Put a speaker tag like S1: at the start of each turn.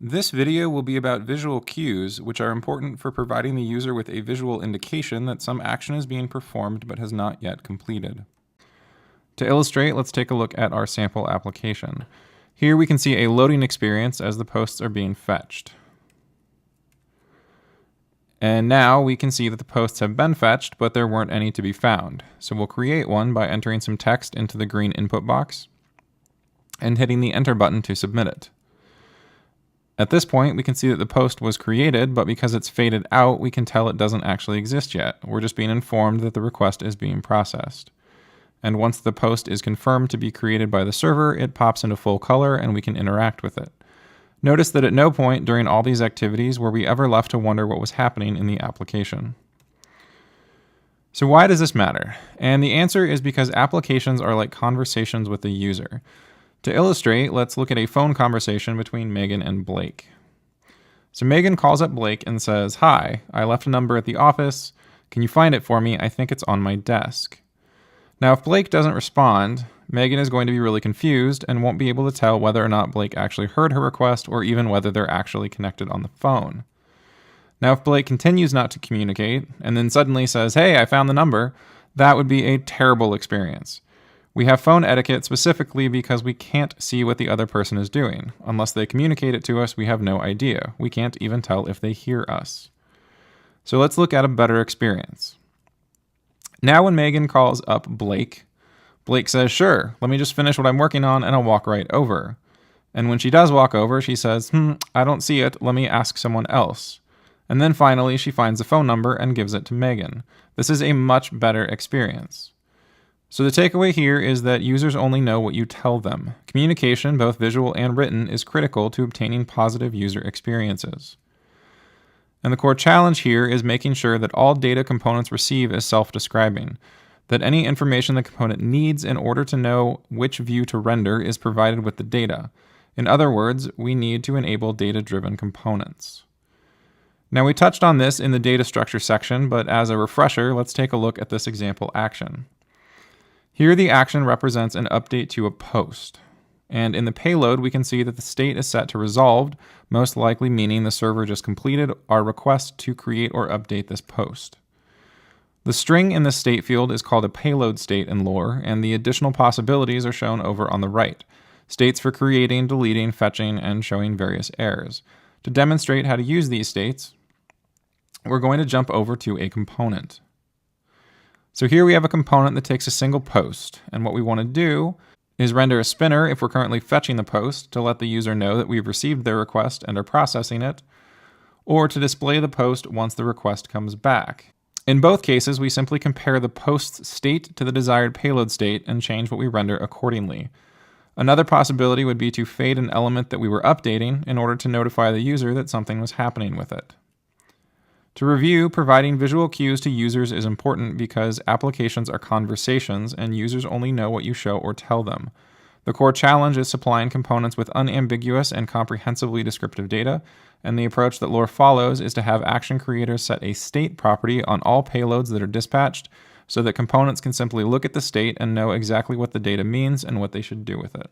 S1: This video will be about visual cues, which are important for providing the user with a visual indication that some action is being performed but has not yet completed. To illustrate, let's take a look at our sample application. Here we can see a loading experience as the posts are being fetched. And now we can see that the posts have been fetched, but there weren't any to be found. So we'll create one by entering some text into the green input box and hitting the enter button to submit it. At this point, we can see that the post was created, but because it's faded out, we can tell it doesn't actually exist yet. We're just being informed that the request is being processed. And once the post is confirmed to be created by the server, it pops into full color and we can interact with it. Notice that at no point during all these activities were we ever left to wonder what was happening in the application. So why does this matter? And the answer is because applications are like conversations with the user. To illustrate, let's look at a phone conversation between Megan and Blake. So Megan calls up Blake and says, "Hi, I left a number at the office. Can you find it for me? I think it's on my desk." Now, if Blake doesn't respond, Megan is going to be really confused and won't be able to tell whether or not Blake actually heard her request or even whether they're actually connected on the phone. Now, if Blake continues not to communicate and then suddenly says, "Hey, I found the number," that would be a terrible experience. We have phone etiquette specifically because we can't see what the other person is doing. Unless they communicate it to us, we have no idea. We can't even tell if they hear us. So let's look at a better experience. Now when Megan calls up Blake, Blake says, "Sure, let me just finish what I'm working on and I'll walk right over." And when she does walk over, she says, "I don't see it. Let me ask someone else." And then finally, she finds the phone number and gives it to Megan. This is a much better experience. So the takeaway here is that users only know what you tell them. Communication, both visual and written, is critical to obtaining positive user experiences. And the core challenge here is making sure that all data components receive is self-describing, that any information the component needs in order to know which view to render is provided with the data. In other words, we need to enable data-driven components. Now we touched on this in the data structure section, but as a refresher, let's take a look at this example action. Here the action represents an update to a post. And in the payload, we can see that the state is set to resolved, most likely meaning the server just completed our request to create or update this post. The string in the state field is called a payload state in Lore, and the additional possibilities are shown over on the right. States for creating, deleting, fetching, and showing various errors. To demonstrate how to use these states, we're going to jump over to a component. So here we have a component that takes a single post, and what we want to do is render a spinner if we're currently fetching the post to let the user know that we've received their request and are processing it, or to display the post once the request comes back. In both cases, we simply compare the post's state to the desired payload state and change what we render accordingly. Another possibility would be to fade an element that we were updating in order to notify the user that something was happening with it. To review, providing visual cues to users is important because applications are conversations and users only know what you show or tell them. The core challenge is supplying components with unambiguous and comprehensively descriptive data, and the approach that Lore follows is to have action creators set a state property on all payloads that are dispatched so that components can simply look at the state and know exactly what the data means and what they should do with it.